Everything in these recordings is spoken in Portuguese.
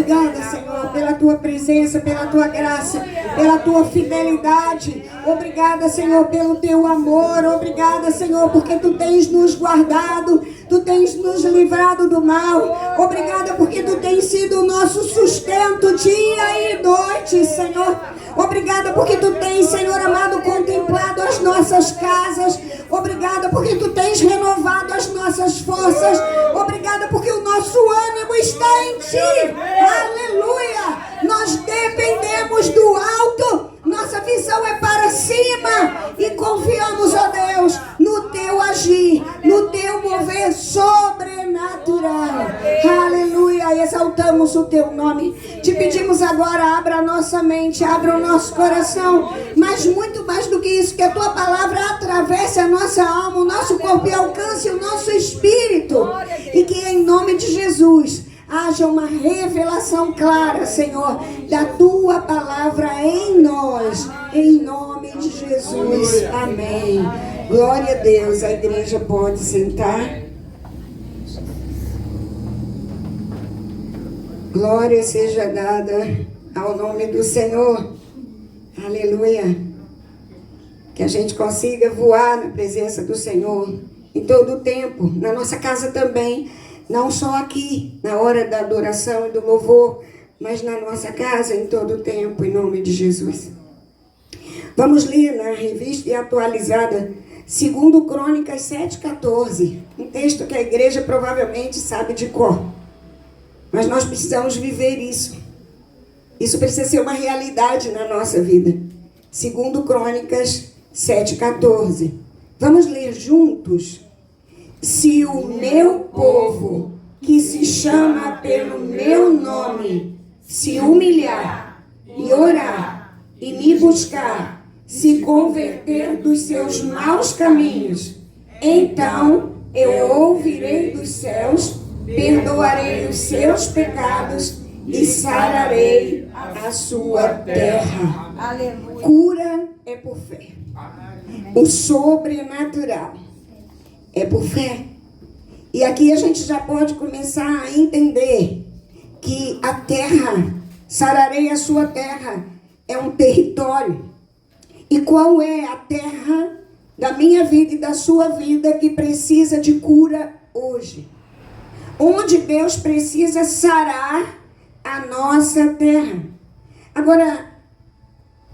Obrigada, Senhor, pela tua presença, pela tua graça, pela tua fidelidade. Obrigada, Senhor, pelo teu amor. Obrigada, Senhor, porque tu tens nos guardado, tu tens nos livrado do mal. Obrigada porque tu tens sido o nosso sustento dia e noite, Senhor. Obrigada porque tu tens, Senhor amado, contemplado as nossas casas. Obrigada porque tu tens renovado as nossas forças. Obrigada porque o nosso ânimo está em ti. Aleluia! Nós dependemos do alto. Nossa visão é para cima. E confiamos, ó Deus, no teu agir, no teu mover sobrenatural. Aleluia! Exaltamos o teu nome. Te pedimos agora, abra a nossa mente, abra o nosso coração. Mas muito mais do que isso, que a tua palavra atravesse a nossa alma, o nosso corpo e alcance o nosso espírito. E que em nome de Jesus haja uma revelação clara, Senhor, da tua palavra em nós, em nome de Jesus. Amém. Glória a Deus. A igreja pode sentar. Glória seja dada ao nome do Senhor. Aleluia. Que a gente consiga voar na presença do Senhor em todo o tempo, na nossa casa também. Não só aqui, na hora da adoração e do louvor, mas na nossa casa em todo o tempo, em nome de Jesus. Vamos ler na revista e atualizada, 2 Crônicas 7,14. Um texto que a igreja provavelmente sabe de cor. Mas nós precisamos viver isso. Isso precisa ser uma realidade na nossa vida. 2 Crônicas 7,14. Vamos ler juntos? Se o meu povo, que se chama pelo meu nome, se humilhar e orar e me buscar, se converter dos seus maus caminhos, então eu ouvirei dos céus, perdoarei os seus pecados e sararei a sua terra. Aleluia. Cura é por fé. O sobrenatural é por fé. E aqui a gente já pode começar a entender que a terra, sararei a sua terra, é um território. E qual é a terra da minha vida e da sua vida que precisa de cura hoje? Onde Deus precisa sarar a nossa terra. Agora,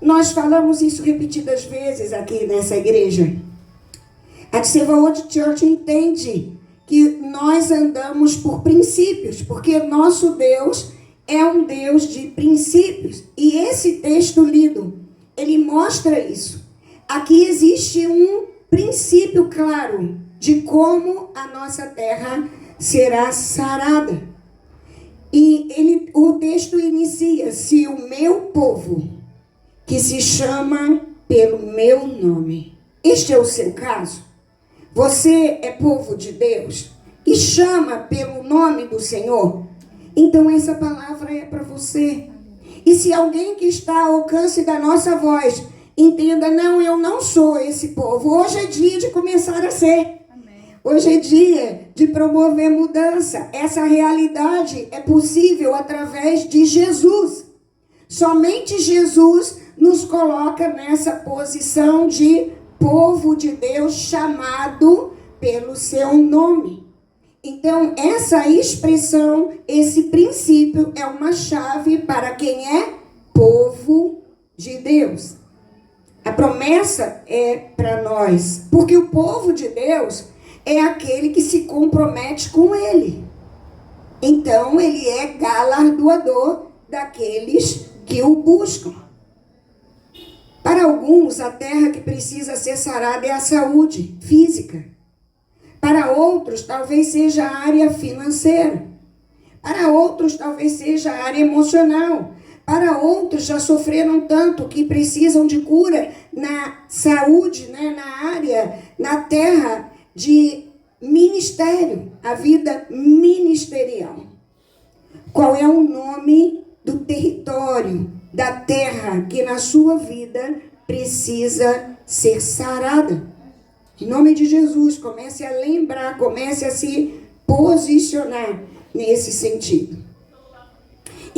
nós falamos isso repetidas vezes aqui nessa igreja. A Tseva World Church entende que nós andamos por princípios, porque nosso Deus é um Deus de princípios. E esse texto lido, ele mostra isso. Aqui existe um princípio claro de como a nossa terra será sarada. E o texto inicia: se o meu povo, que se chama pelo meu nome. Este é o seu caso? Você é povo de Deus e chama pelo nome do Senhor? Então essa palavra é para você. E se alguém que está ao alcance da nossa voz entenda: não, eu não sou esse povo, hoje é dia de começar a ser. Hoje é dia de promover mudança. Essa realidade é possível através de Jesus. Somente Jesus nos coloca nessa posição de povo de Deus chamado pelo seu nome. Então, essa expressão, esse princípio é uma chave para quem é povo de Deus. A promessa é para nós, porque o povo de Deus é aquele que se compromete com ele. Então, ele é galardoador daqueles que o buscam. Para alguns, a terra que precisa ser sarada é a saúde física. Para outros, talvez seja a área financeira. Para outros, talvez seja a área emocional. Para outros, já sofreram tanto que precisam de cura na saúde, na área, na terra de ministério, a vida ministerial. Qual é o nome do território, da terra que na sua vida precisa ser sarada? Em nome de Jesus, comece a lembrar, comece a se posicionar nesse sentido.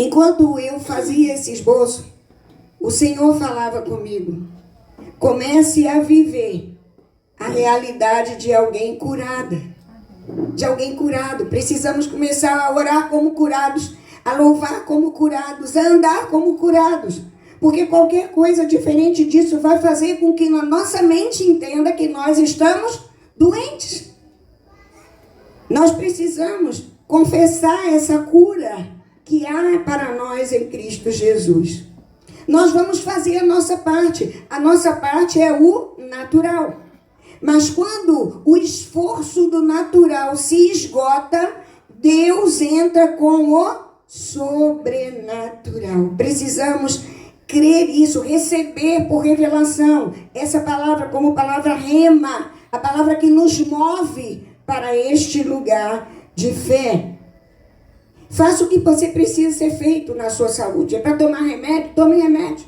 Enquanto eu fazia esse esboço, o Senhor falava comigo: comece a viver a realidade de alguém curada. De alguém curado. Precisamos começar a orar como curados, a louvar como curados, a andar como curados. Porque qualquer coisa diferente disso vai fazer com que a nossa mente entenda que nós estamos doentes. Nós precisamos confessar essa cura que há para nós em Cristo Jesus. Nós vamos fazer a nossa parte. A nossa parte é o natural. Mas quando o esforço do natural se esgota, Deus entra com o sobrenatural. Precisamos crer isso, receber por revelação essa palavra como palavra rema, a palavra que nos move para este lugar de fé. Faça o que você precisa ser feito na sua saúde. É para tomar remédio? Tome remédio.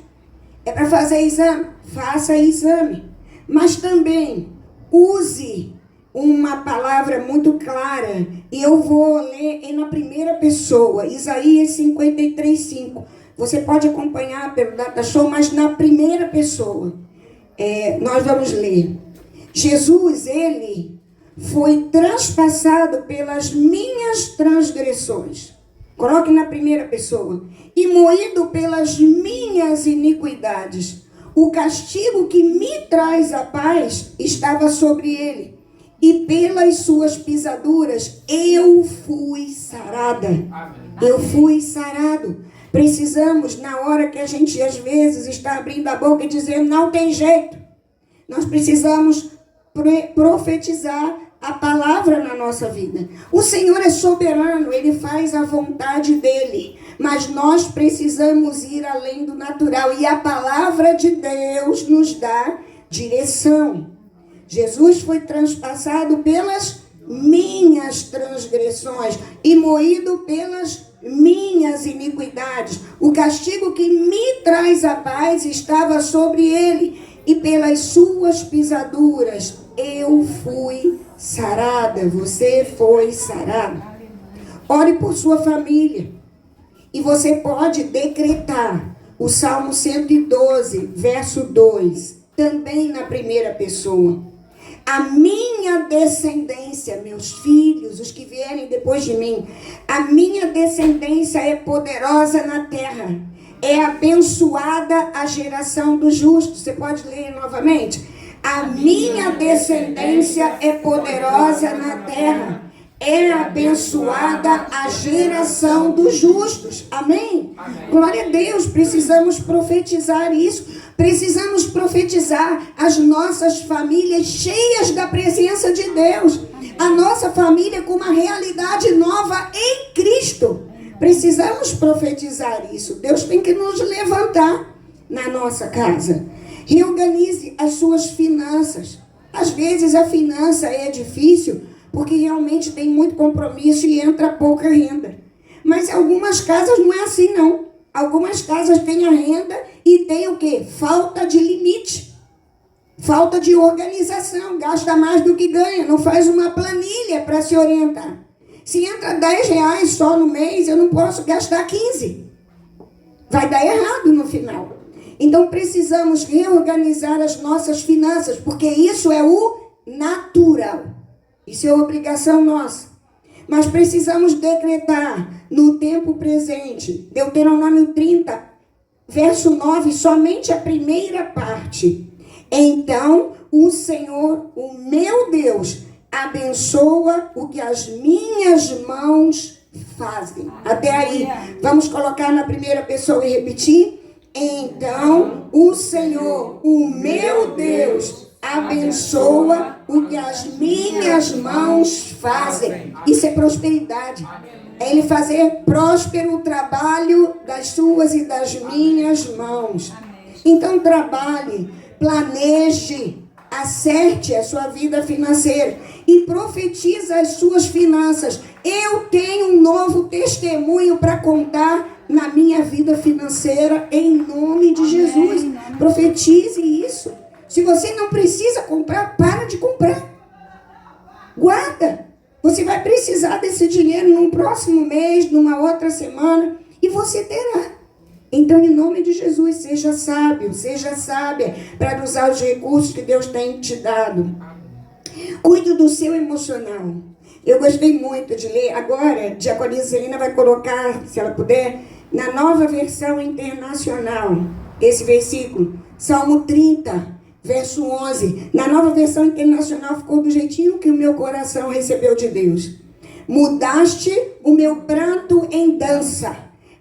É para fazer exame? Faça exame. Mas também use uma palavra muito clara, e eu vou ler na primeira pessoa, Isaías 53:5. Você pode acompanhar pelo Data Show, mas na primeira pessoa. Nós vamos ler. Jesus, ele foi transpassado pelas minhas transgressões. Coloque na primeira pessoa. E moído pelas minhas iniquidades. O castigo que me traz a paz estava sobre ele. E pelas suas pisaduras eu fui sarada. Eu fui sarado. Precisamos, na hora que a gente às vezes está abrindo a boca e dizendo não tem jeito, nós precisamos profetizar a palavra na nossa vida. O Senhor é soberano, ele faz a vontade dele, mas nós precisamos ir além do natural, e a palavra de Deus nos dá direção. Jesus foi transpassado pelas minhas transgressões e moído pelas minhas iniquidades. O castigo que me traz a paz estava sobre ele, e pelas suas pisaduras eu fui sarada. Você foi sarado. Ore por sua família. E você pode decretar o Salmo 112, verso 2, também na primeira pessoa. A minha descendência, meus filhos, os que vierem depois de mim, a minha descendência é poderosa na terra. É abençoada a geração dos justos. Você pode ler novamente? A minha descendência é poderosa na terra. É abençoada a geração dos justos. Amém? Amém? Glória a Deus. Precisamos profetizar isso. Precisamos profetizar as nossas famílias cheias da presença de Deus. A nossa família com uma realidade nova em Cristo. Precisamos profetizar isso. Deus tem que nos levantar na nossa casa. Reorganize as suas finanças. Às vezes a finança é difícil porque realmente tem muito compromisso e entra pouca renda. Mas em algumas casas não é assim, não. Algumas casas têm a renda e tem o quê? Falta de limite. Falta de organização. Gasta mais do que ganha. Não faz uma planilha para se orientar. Se entra R$10 só no mês, eu não posso gastar 15. Vai dar errado no final. Então precisamos reorganizar as nossas finanças, porque isso é o natural. Isso é obrigação nossa. Mas precisamos decretar no tempo presente, Deuteronômio 30, verso 9, somente a primeira parte. Então o Senhor, o meu Deus, abençoa o que as minhas mãos fazem. Até aí. Vamos colocar na primeira pessoa e repetir? Então o Senhor, o meu Deus, abençoa o que as minhas mãos fazem. Isso é prosperidade. É Ele fazer próspero o trabalho das suas e das minhas mãos. Então trabalhe, planeje, acerte a sua vida financeira e profetiza as suas finanças. Eu tenho um novo testemunho para contar na minha vida financeira, em nome de Jesus. Profetize isso. Se você não precisa comprar, para de comprar. Guarda. Você vai precisar desse dinheiro num próximo mês, numa outra semana. E você terá. Então, em nome de Jesus, seja sábio, seja sábia para usar os recursos que Deus tem te dado. Cuide do seu emocional. Eu gostei muito de ler. Agora, a diaconisa Celina vai colocar, se ela puder, na nova versão internacional, esse versículo. Salmo 30, verso 11. Na nova versão internacional ficou do jeitinho que o meu coração recebeu de Deus. Mudaste o meu pranto em dança,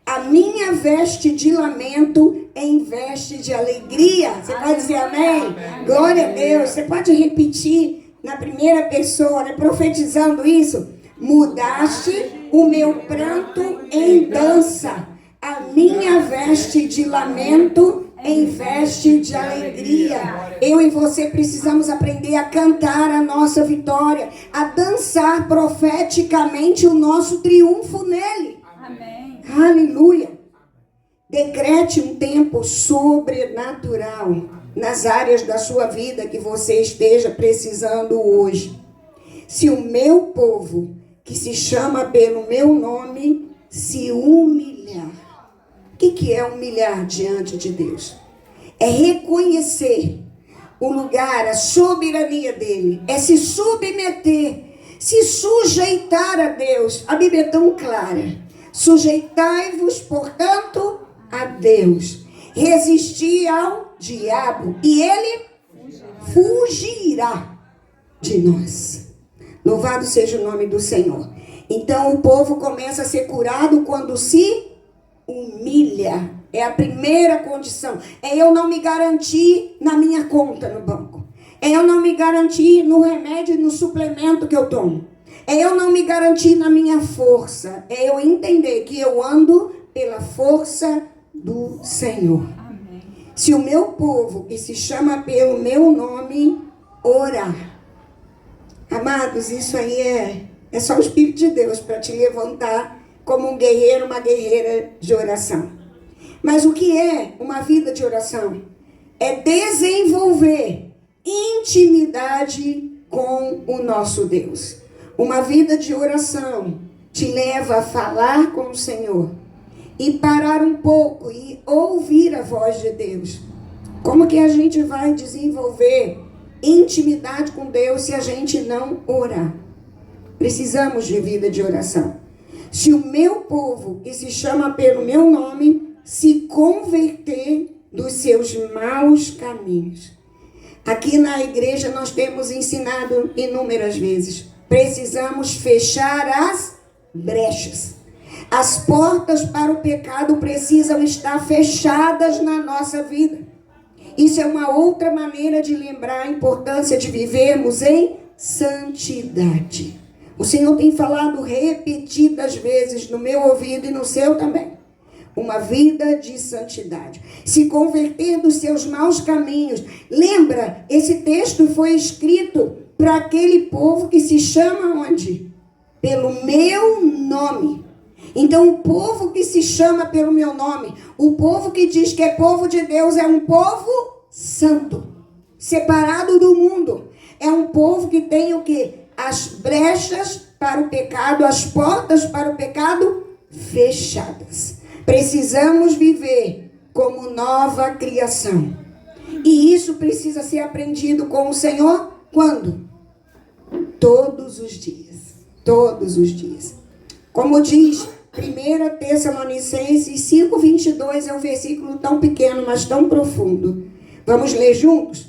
a minha veste de lamento em veste de alegria. Você pode dizer amém? Amém. Glória a Deus. Você pode repetir na primeira pessoa, né, profetizando isso? Mudaste o meu pranto em dança, a minha veste de lamento em veste de alegria. Eu e você precisamos aprender a cantar a nossa vitória, a dançar profeticamente o nosso triunfo nele. Amém. Aleluia. Decrete um tempo sobrenatural nas áreas da sua vida que você esteja precisando hoje. Se o meu povo, que se chama pelo meu nome, se humilhar. O que é humilhar diante de Deus? É reconhecer o lugar, a soberania dele. É se submeter, se sujeitar a Deus. A Bíblia é tão clara. Sujeitai-vos, portanto, a Deus. Resistir ao diabo e ele fugirá de nós. Louvado seja o nome do Senhor. Então o povo começa a ser curado quando se humilha. É a primeira condição. É eu não me garantir na minha conta no banco. É eu não me garantir no remédio e no suplemento que eu tomo. É eu não me garantir na minha força. É eu entender que eu ando pela força do Senhor. Amém. Se o meu povo, que se chama pelo meu nome, orar. Amados, isso aí é só o Espírito de Deus para te levantar como um guerreiro, uma guerreira de oração. Mas o que é uma vida de oração? É desenvolver intimidade com o nosso Deus. Uma vida de oração te leva a falar com o Senhor e parar um pouco e ouvir a voz de Deus. Como que a gente vai desenvolver intimidade com Deus se a gente não orar? Precisamos de vida de oração. Se o meu povo, que se chama pelo meu nome, se converter dos seus maus caminhos. Aqui na igreja nós temos ensinado inúmeras vezes. Precisamos fechar as brechas. As portas para o pecado precisam estar fechadas na nossa vida. Isso é uma outra maneira de lembrar a importância de vivermos em santidade. O Senhor tem falado repetidas vezes no meu ouvido e no seu também. Uma vida de santidade. Se converter dos seus maus caminhos. Lembra, esse texto foi escrito para aquele povo que se chama onde? Pelo meu nome. Então o povo que se chama pelo meu nome, o povo que diz que é povo de Deus, é um povo santo, separado do mundo. É um povo que tem o quê? As brechas para o pecado, as portas para o pecado fechadas. Precisamos viver como nova criação. E isso precisa ser aprendido com o Senhor quando? Todos os dias. Todos os dias. Como diz 1 Tessalonicenses 5:22, é um versículo tão pequeno, mas tão profundo. Vamos ler juntos?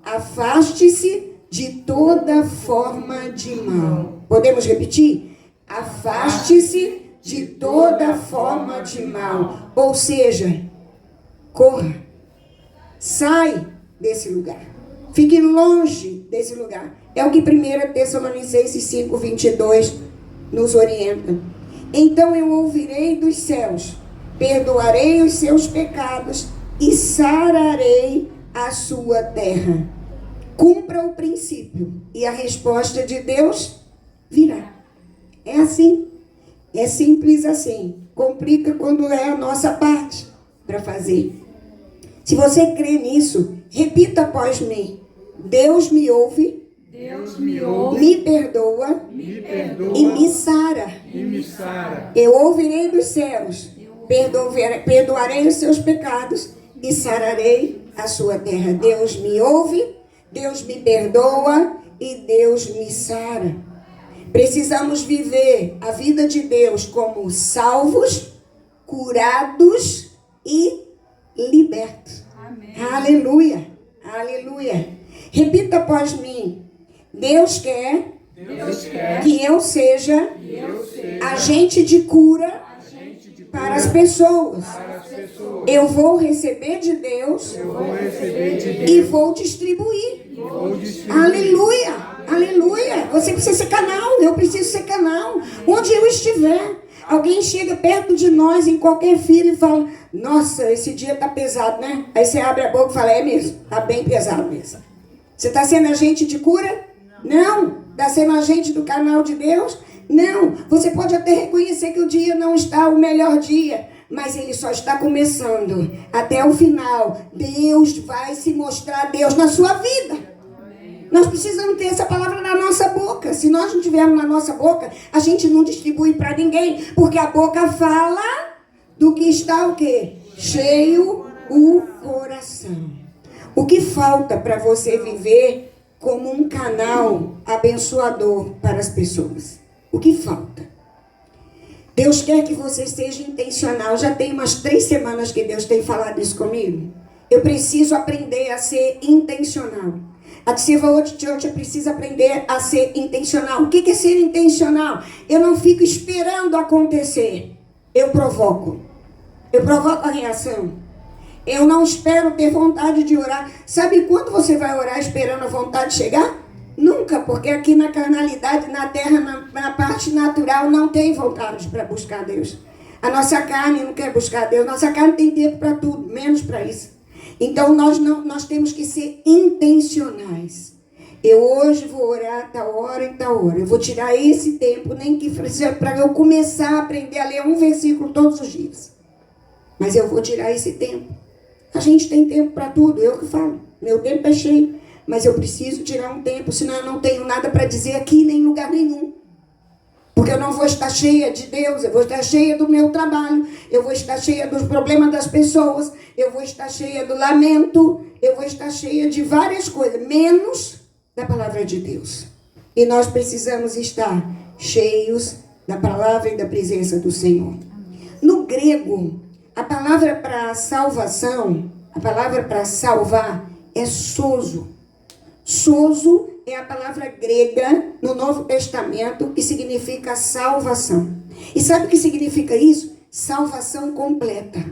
Afaste-se de toda forma de mal. Podemos repetir? Afaste-se de toda forma de mal. Ou seja, corra. Sai desse lugar. Fique longe desse lugar. É o que 1 Tessalonicenses 5:22 nos orienta. Então eu ouvirei dos céus, perdoarei os seus pecados e sararei a sua terra. Cumpra o princípio e a resposta de Deus virá. É assim. É simples assim. Complica quando é a nossa parte para fazer. Se você crê nisso, repita após mim. Deus me ouve. Deus me ouve, me perdoa me perdoa e me sara. e me sara. Eu ouvirei dos céus, perdoarei os seus pecados e sararei a sua terra. Deus me ouve, Deus me perdoa e Deus me sara. Precisamos viver a vida de Deus como salvos, curados e libertos. Amém. Aleluia, aleluia. Repita após mim. Deus quer que eu seja agente de cura para as pessoas. Eu vou receber de Deus e vou distribuir. Aleluia, aleluia. Você precisa ser canal, eu preciso ser canal. Onde eu estiver, alguém chega perto de nós em qualquer fila e fala: nossa, esse dia tá pesado, né? Aí você abre a boca e fala: é mesmo, tá bem pesado mesmo. Você está sendo agente de cura? Não. Está sendo agente do canal de Deus? Não. Você pode até reconhecer que o dia não está o melhor dia, mas ele só está começando. Até o final, Deus vai se mostrar Deus na sua vida. Nós precisamos ter essa palavra na nossa boca. Se nós não tivermos na nossa boca, a gente não distribui para ninguém, porque a boca fala do que está o quê? Cheio o coração. O que falta para você viver como um canal abençoador para as pessoas? O que falta? Deus quer que você seja intencional. Já tem umas 3 semanas que Deus tem falado isso comigo. Eu preciso aprender a ser intencional. A Silva World Church precisa aprender a ser intencional. O que é ser intencional? Eu não fico esperando acontecer. Eu provoco. Eu provoco a reação. Eu não espero ter vontade de orar. Sabe quando você vai orar esperando a vontade chegar? Nunca, porque aqui na carnalidade, na terra, na parte natural, não tem vontade para buscar Deus. A nossa carne não quer buscar Deus. Nossa carne tem tempo para tudo, menos para isso. Então nós temos que ser intencionais. Eu hoje vou orar tal hora e tal hora. Eu vou tirar esse tempo, nem que seja para eu começar a aprender a ler um versículo todos os dias. Mas eu vou tirar esse tempo. A gente tem tempo para tudo, eu que falo. Meu tempo é cheio, mas eu preciso tirar um tempo, senão eu não tenho nada para dizer aqui, nem em lugar nenhum. Porque eu não vou estar cheia de Deus, eu vou estar cheia do meu trabalho, eu vou estar cheia dos problemas das pessoas, eu vou estar cheia do lamento, eu vou estar cheia de várias coisas, menos da palavra de Deus. E nós precisamos estar cheios da palavra e da presença do Senhor. No grego, a palavra para salvação, a palavra para salvar é sozo. Sozo é a palavra grega no Novo Testamento que significa salvação. E sabe o que significa isso? Salvação completa.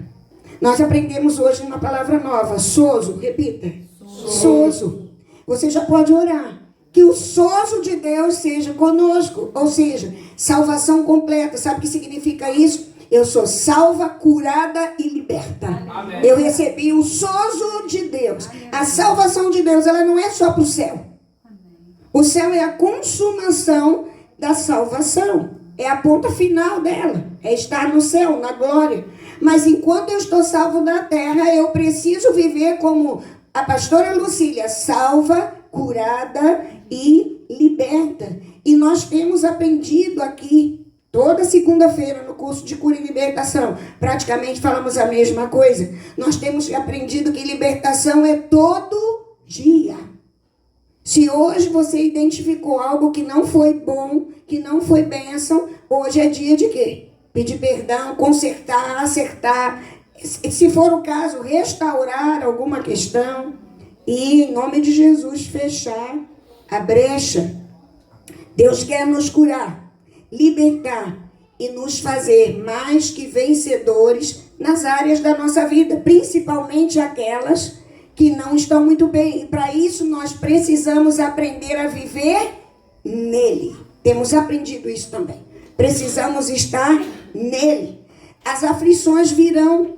Nós aprendemos hoje uma palavra nova, sozo, repita. Sozo. Você já pode orar. Que o sozo de Deus seja conosco, ou seja, salvação completa. Sabe o que significa isso? Eu sou salva, curada e liberta. Amém. Eu recebi o sozo de Deus. A salvação de Deus, ela não é só para o céu. O céu é a consumação da salvação. É a ponta final dela. É estar no céu, na glória. Mas enquanto eu estou salvo na terra, eu preciso viver como a pastora Lucília, salva, curada e liberta. E nós temos aprendido aqui toda segunda-feira, no curso de cura e libertação, praticamente falamos a mesma coisa. Nós temos aprendido que libertação é todo dia. Se hoje você identificou algo que não foi bom, que não foi bênção, hoje é dia de quê? Pedir perdão, consertar, acertar. Se for o caso, restaurar alguma questão. E, em nome de Jesus, fechar a brecha. Deus quer nos curar, libertar e nos fazer mais que vencedores nas áreas da nossa vida, principalmente aquelas que não estão muito bem. E para isso nós precisamos aprender a viver nele. Temos aprendido isso também. Precisamos estar nele. As aflições virão.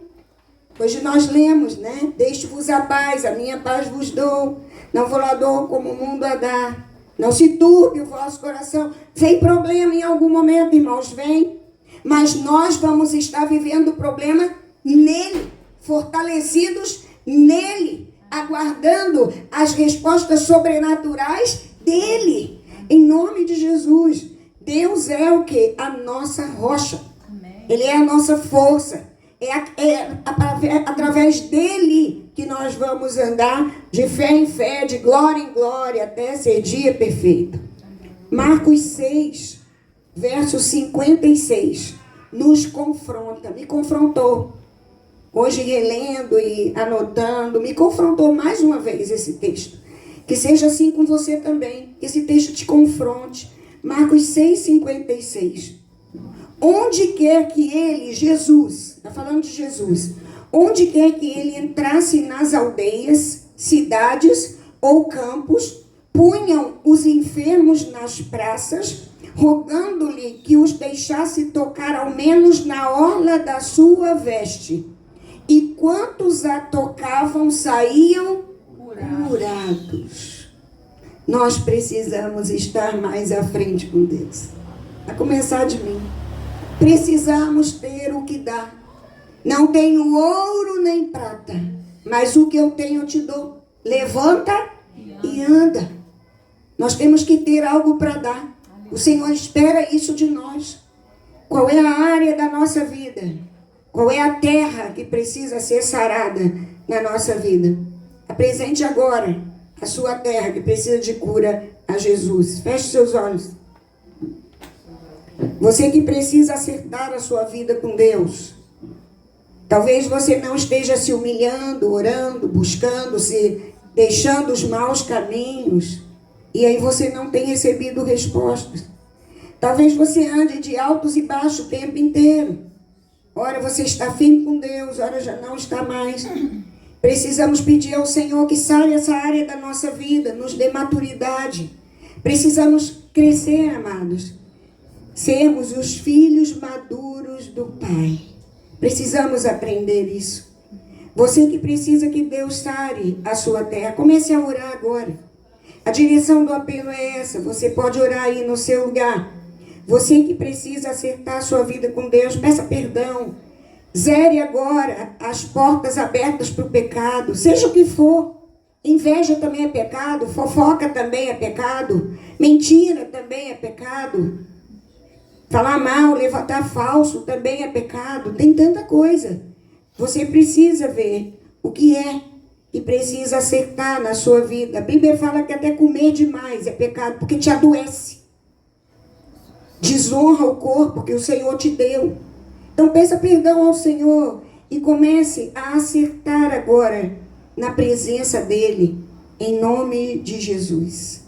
Hoje nós lemos, né? Deixe-vos a paz, a minha paz vos dou. Não vou lá dou como o mundo a dar. Não se turbe o vosso coração. Vem problema em algum momento, irmãos, vem. Mas nós vamos estar vivendo o problema nele, fortalecidos nele, aguardando as respostas sobrenaturais dele. Em nome de Jesus. Deus é o quê? A nossa rocha. Amém. Ele é a nossa força. através dele que nós vamos andar de fé em fé, de glória em glória, até ser dia perfeito. Marcos 6, verso 56, nos confronta, me confrontou. Hoje, relendo e anotando, me confrontou mais uma vez esse texto. Que seja assim com você também, que esse texto te confronte. Marcos 6, 56. Onde quer que ele, Jesus, está falando de Jesus, onde quer que ele entrasse nas aldeias, cidades ou campos, punham os enfermos nas praças, rogando-lhe que os deixasse tocar ao menos na orla da sua veste. E quantos a tocavam saíam curados. Nós precisamos estar mais à frente com Deus. A começar de mim. Precisamos ter o que dá. Não tenho ouro nem prata, mas o que eu tenho eu te dou. Levanta e anda. Nós temos que ter algo para dar. O Senhor espera isso de nós. Qual é a área da nossa vida? Qual é a terra que precisa ser sarada na nossa vida? Apresente agora a sua terra que precisa de cura a Jesus. Feche seus olhos. Você que precisa acertar a sua vida com Deus. Talvez você não esteja se humilhando, orando, buscando, se deixando os maus caminhos. E aí você não tem recebido respostas. Talvez você ande de altos e baixos o tempo inteiro. Ora você está firme com Deus, ora já não está mais. Precisamos pedir ao Senhor que saia essa área da nossa vida, nos dê maturidade. Precisamos crescer, amados. Sermos os filhos maduros do Pai. Precisamos aprender isso. Você que precisa que Deus sare a sua terra, comece a orar agora. A direção do apelo é essa. Você pode orar aí no seu lugar. Você que precisa acertar a sua vida com Deus, peça perdão. Zere agora as portas abertas para o pecado, seja o que for. Inveja também é pecado, fofoca também é pecado, mentira também é pecado. Falar mal, levantar falso também é pecado. Tem tanta coisa. Você precisa ver o que é que precisa acertar na sua vida. A Bíblia fala que até comer demais é pecado, porque te adoece. Desonra o corpo que o Senhor te deu. Então peça perdão ao Senhor e comece a acertar agora na presença dEle, em nome de Jesus.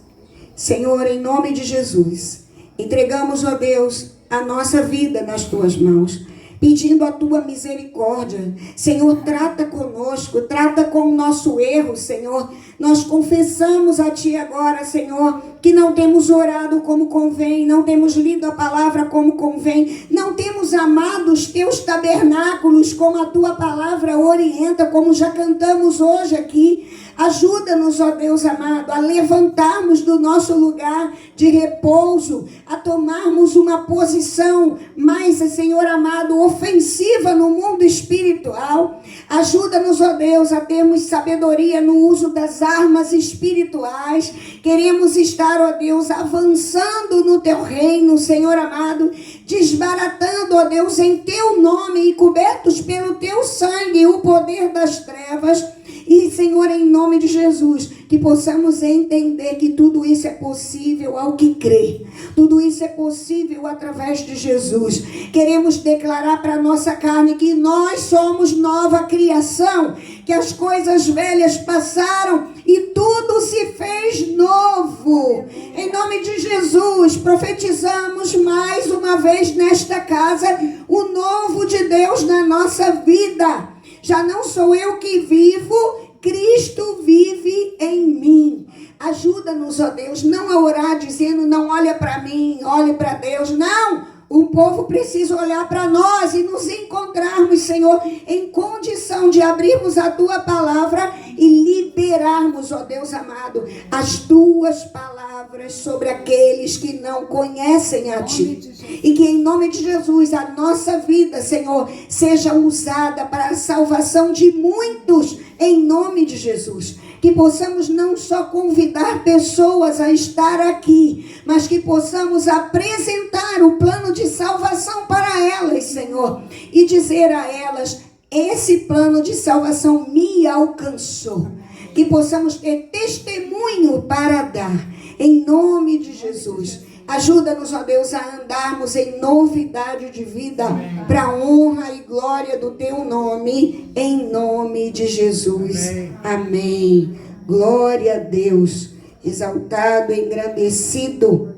Senhor, em nome de Jesus, entregamos, ó Deus, a nossa vida nas Tuas mãos, pedindo a Tua misericórdia. Senhor, trata conosco, trata com o nosso erro, Senhor. Nós confessamos a Ti agora, Senhor, que não temos orado como convém, não temos lido a palavra como convém, não temos amado os Teus tabernáculos como a Tua palavra orienta, como já cantamos hoje aqui. Ajuda-nos, ó Deus amado, a levantarmos do nosso lugar de repouso, a tomarmos uma posição mais, Senhor amado, ofensiva no mundo espiritual. Ajuda-nos, ó Deus, a termos sabedoria no uso das armas espirituais. Queremos estar, ó Deus, avançando no Teu reino, Senhor amado, desbaratando, ó Deus, em Teu nome e cobertos pelo Teu sangue o poder das trevas. E, Senhor, em nome de Jesus, que possamos entender que tudo isso é possível ao que crê. Tudo isso é possível através de Jesus. Queremos declarar para a nossa carne que nós somos nova criação, que as coisas velhas passaram e tudo se fez novo. Em nome de Jesus, profetizamos mais uma vez nesta casa o novo de Deus na nossa vida. Já não sou eu que vivo, Cristo vive em mim. Ajuda-nos, ó Deus, não a orar dizendo, não olha para mim, olhe para Deus. Não, o povo precisa olhar para nós e nos encontrarmos, Senhor, em condição de abrirmos a Tua palavra e liberarmos, ó Deus amado, as Tuas palavras sobre aqueles que não conhecem a Ti. E que em nome de Jesus a nossa vida, Senhor, seja usada para a salvação de muitos em nome de Jesus. Que possamos não só convidar pessoas a estar aqui, mas que possamos apresentar o plano de salvação para elas, Senhor, e dizer a elas: esse plano de salvação me alcançou. Que possamos ter testemunho para dar, em nome de Jesus. Ajuda-nos, ó Deus, a andarmos em novidade de vida, para a honra e glória do Teu nome, em nome de Jesus. Amém. Glória a Deus. Exaltado, engrandecido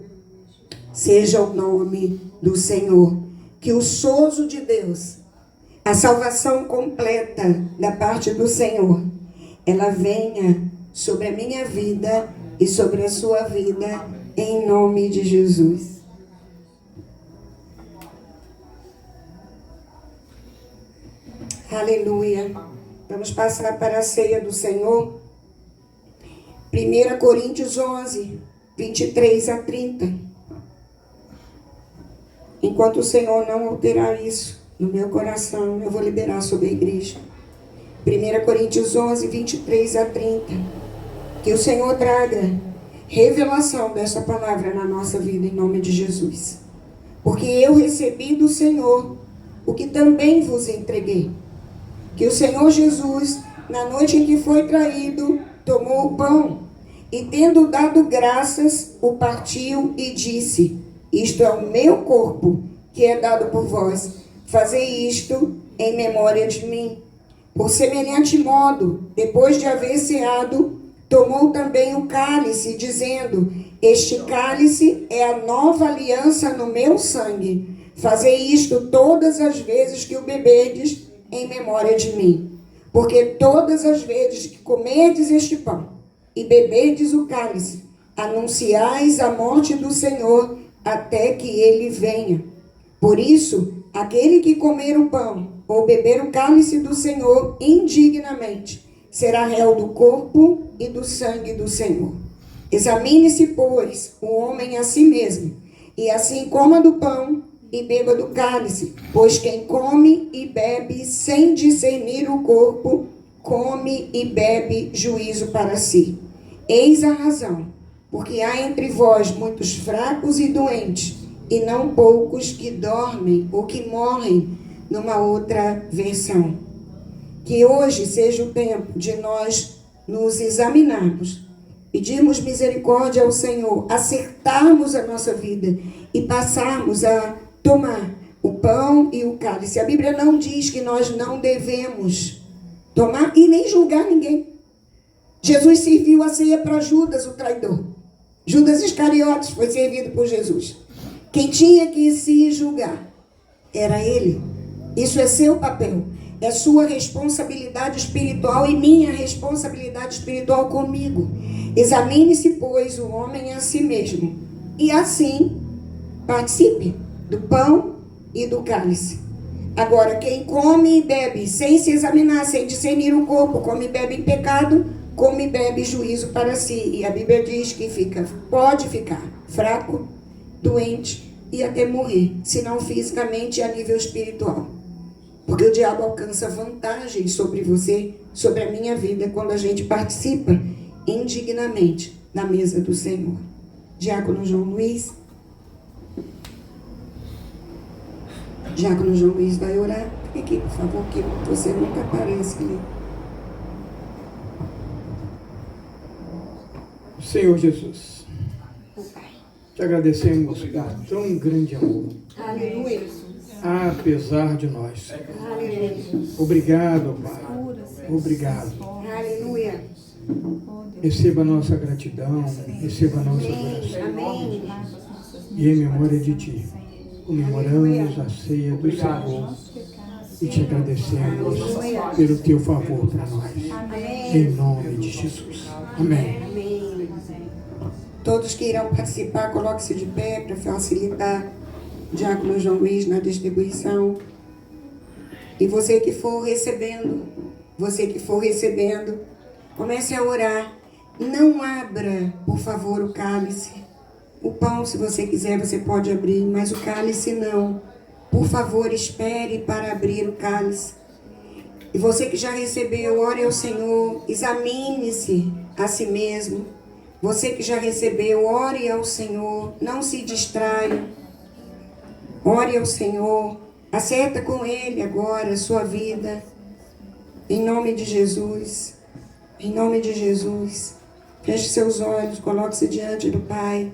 seja o nome do Senhor. Que o sozo de Deus, a salvação completa da parte do Senhor, ela venha sobre a minha vida e sobre a sua vida, em nome de Jesus. Aleluia. Vamos passar para a ceia do Senhor. 1 Coríntios 11, 23 a 30. Enquanto o Senhor não alterar isso no meu coração, eu vou liberar sobre a igreja. 1 Coríntios 11, 23 a 30. Que o Senhor traga revelação dessa palavra na nossa vida, em nome de Jesus. Porque eu recebi do Senhor o que também vos entreguei. Que o Senhor Jesus, na noite em que foi traído, tomou o pão e, tendo dado graças, o partiu e disse: isto é o meu corpo, que é dado por vós. Fazei isto em memória de mim. Por semelhante modo, depois de haver ceado, tomou também o cálice, dizendo: este cálice é a nova aliança no meu sangue. Fazei isto todas as vezes que o beberdes, em memória de mim. Porque todas as vezes que comerdes este pão e beberdes o cálice, anunciais a morte do Senhor até que ele venha. Por isso, aquele que comer o pão ou beber o cálice do Senhor indignamente, será réu do corpo e do sangue do Senhor. Examine-se, pois, o homem a si mesmo, e assim coma do pão e beba do cálice. Pois quem come e bebe sem discernir o corpo, come e bebe juízo para si. Eis a razão, porque há entre vós muitos fracos e doentes, e não poucos que dormem ou que morrem, numa outra versão. Que hoje seja o tempo de nós nos examinarmos, pedirmos misericórdia ao Senhor, acertarmos a nossa vida e passarmos a tomar o pão e o cálice. A Bíblia não diz que nós não devemos tomar e nem julgar ninguém. Jesus serviu a ceia para Judas, o traidor. Judas Iscariotes foi servido por Jesus. Quem tinha que se julgar era ele. Isso é seu papel. É sua responsabilidade espiritual e minha responsabilidade espiritual comigo. Examine-se, pois, o homem a si mesmo. E assim, participe do pão e do cálice. Agora, quem come e bebe sem se examinar, sem discernir o corpo, come e bebe em pecado, come e bebe juízo para si. E a Bíblia diz que pode ficar fraco, doente e até morrer, se não fisicamente, a nível espiritual. Porque o diabo alcança vantagem sobre você, sobre a minha vida, quando a gente participa indignamente na mesa do Senhor. Diácono João Luiz. Diácono João Luiz vai orar. Fique aqui, por favor, que você nunca aparece ali. Senhor Jesus, te agradecemos por tão grande amor. Aleluia. Apesar de nós. Aleluia. Obrigado, Pai. Obrigado. Aleluia. Receba a nossa gratidão, receba a nossa adoração. Amém. E em memória de Ti, comemoramos a ceia do Senhor e te agradecemos pelo Teu favor para nós. Em nome de Jesus. Amém. Amém. Todos que irão participar, coloque-se de pé para facilitar o Diácono João Luiz na distribuição. E você que for recebendo, comece a orar. Não abra, por favor, o cálice. O pão, se você quiser, você pode abrir, mas o cálice não. Por favor, espere para abrir o cálice. E você que já recebeu, ore ao Senhor, examine-se a si mesmo. Você que já recebeu, ore ao Senhor, não se distraia. Ore ao Senhor, acerta com Ele agora a sua vida. Em nome de Jesus, em nome de Jesus. Feche seus olhos, coloque-se diante do Pai.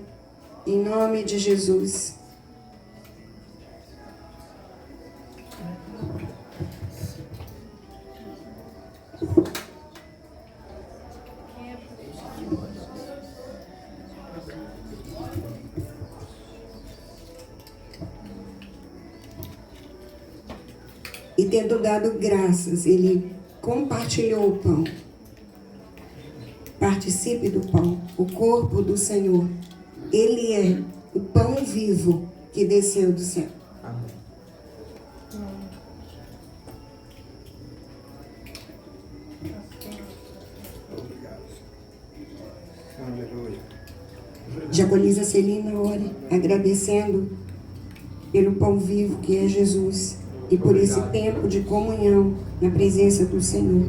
Em nome de Jesus. E tendo dado graças, ele compartilhou o pão. Participe do pão, o corpo do Senhor. Ele é o pão vivo que desceu do céu. Diaconisa Celina, ore, agradecendo pelo pão vivo que é Jesus e por esse tempo de comunhão na presença do Senhor.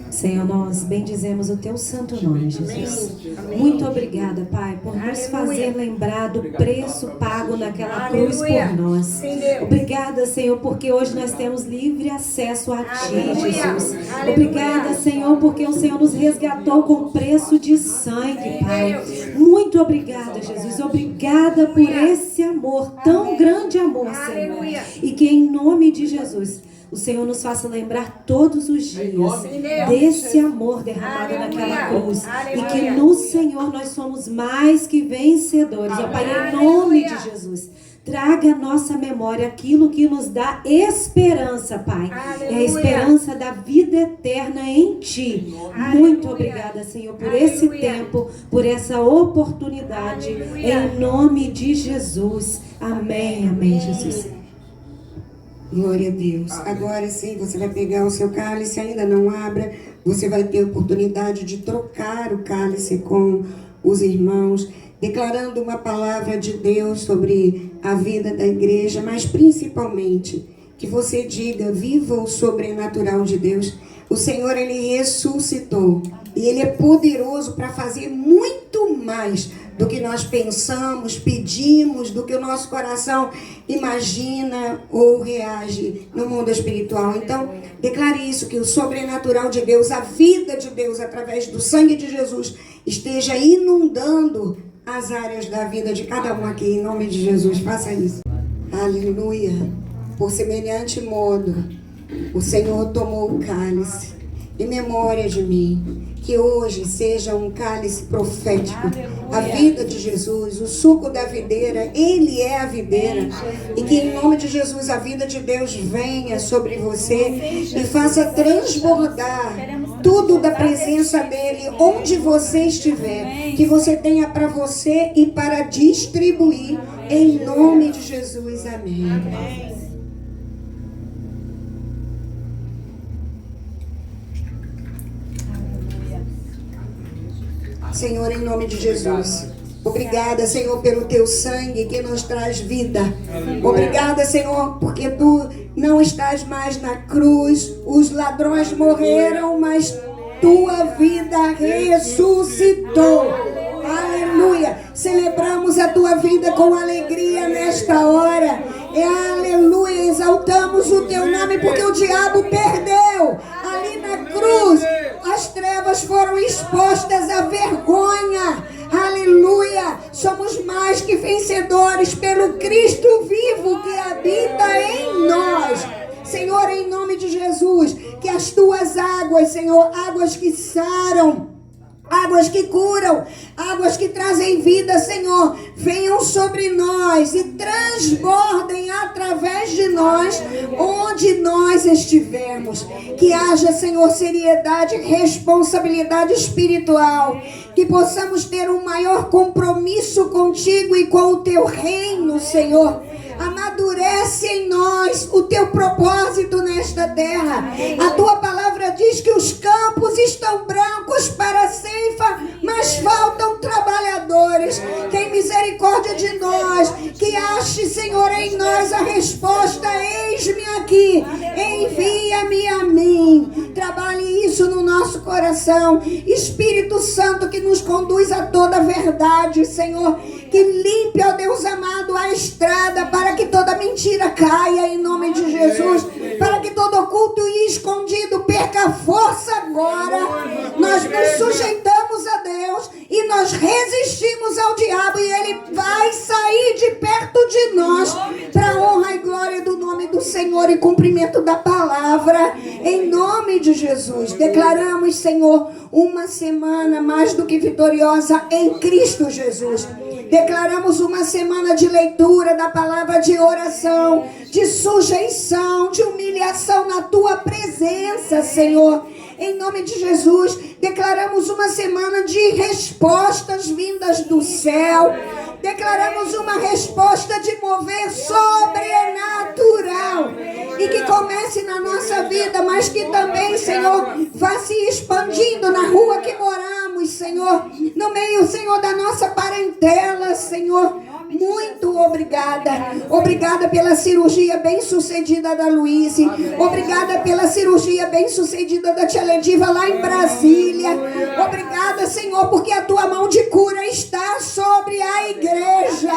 Senhor, nós bendizemos o Teu santo nome, Jesus. Muito obrigada, Pai, por nos fazer lembrar do preço pago naquela cruz por nós. Obrigada, Senhor, porque hoje nós temos livre acesso a Ti, Jesus. Obrigada, Senhor, porque o Senhor nos resgatou com preço de sangue, Pai. Muito obrigada, Jesus. Obrigada por esse amor, tão grande amor, Senhor. E que em nome de Jesus o Senhor nos faça lembrar todos os dias desse amor derramado naquela cruz. E que no Senhor nós somos mais que vencedores. Ó Pai, em nome de Jesus, traga à nossa memória aquilo que nos dá esperança, Pai. É a esperança da vida eterna em Ti. Muito obrigada, Senhor, por esse tempo, por essa oportunidade. Em nome de Jesus. Amém, amém, Jesus. Glória a Deus. Agora sim, você vai pegar o seu cálice, ainda não abra. Você vai ter a oportunidade de trocar o cálice com os irmãos, declarando uma palavra de Deus sobre a vida da igreja, mas principalmente que você diga: viva o sobrenatural de Deus. O Senhor, Ele ressuscitou e Ele é poderoso para fazer muito mais do que nós pensamos, pedimos, do que o nosso coração imagina ou reage no mundo espiritual. Então, declare isso, que o sobrenatural de Deus, a vida de Deus, através do sangue de Jesus, esteja inundando as áreas da vida de cada um aqui, em nome de Jesus. Faça isso. Aleluia. Por semelhante modo, o Senhor tomou o cálice em memória de mim. Que hoje seja um cálice profético. A vida de Jesus, o suco da videira, Ele é a videira. E que em nome de Jesus a vida de Deus venha sobre você e faça transbordar tudo da presença dEle, onde você estiver. Que você tenha para você e para distribuir, em nome de Jesus. Amém. Senhor, em nome de Jesus. Obrigada, Senhor, pelo Teu sangue que nos traz vida. Obrigada, Senhor, porque Tu não estás mais na cruz. Os ladrões morreram, mas Tua vida ressuscitou. Aleluia. Celebramos a Tua vida com alegria nesta hora. Aleluia. Exaltamos o Teu nome porque o diabo perdeu ali na cruz. As trevas foram expostas à vergonha. Aleluia. Somos mais que vencedores pelo Cristo vivo que habita em nós. Senhor, em nome de Jesus, que as Tuas águas, Senhor, águas que saram, águas que curam, águas que trazem vida, Senhor, venham sobre nós e transbordem através de nós, onde nós estivermos. Que haja, Senhor, seriedade, responsabilidade espiritual, que possamos ter um maior compromisso contigo e com o Teu reino, Senhor. Amadurece em nós o Teu propósito nesta terra. A Tua palavra diz que os campos estão brancos para a ceifa, mas faltam trabalhadores. Tem misericórdia de nós, que ache, Senhor, em nós a resposta usa-me a mim. Trabalhe isso no nosso coração. Espírito Santo que nos conduz a toda a verdade, Senhor. Que limpe, ó Deus amado, a estrada para que toda mentira caia em nome de Jesus. Para que todo oculto e escondido perca força agora. Nós nos sujeitamos a Deus e nós resistimos ao diabo e ele vai sair de perto de nós para a honra e glória do nome do Senhor e cumprimento da palavra. Em nome de Jesus, declaramos, Senhor, uma semana mais do que vitoriosa em Cristo Jesus. Declaramos uma semana de leitura da palavra, de oração, de sujeição, de humilhação na tua presença, Senhor. Em nome de Jesus, declaramos uma semana de respostas vindas do céu. Declaramos uma resposta de mover sobrenatural. E que comece na nossa vida, mas que também, Senhor, vá se expandindo na rua que moramos, Senhor. No meio, Senhor, da nossa parentela, Senhor. Muito obrigada. Obrigada pela cirurgia bem-sucedida da Luíse. Obrigada pela cirurgia bem-sucedida da Tia Lediva lá em Brasília. Obrigada, Senhor, porque a tua mão de cura está sobre a igreja.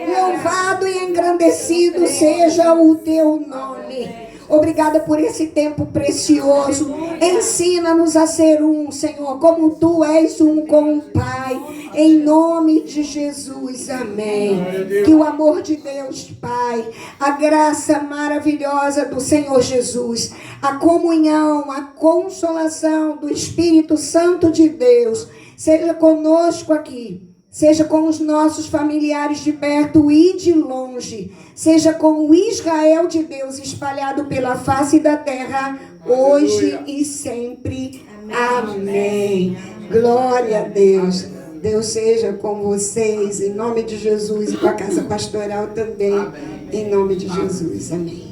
Louvado e engrandecido seja o teu nome. Obrigada por esse tempo precioso. Ensina-nos a ser um, Senhor, como tu és um com o Pai. Em nome de Jesus, amém. Que o amor de Deus, Pai, a graça maravilhosa do Senhor Jesus, a comunhão, a consolação do Espírito Santo de Deus, seja conosco aqui. Seja com os nossos familiares de perto e de longe. Seja com o Israel de Deus espalhado pela face da terra, hoje e sempre. Amém. Glória a Deus. Deus seja com vocês, em nome de Jesus, e com a casa pastoral também, em nome de Jesus. Amém.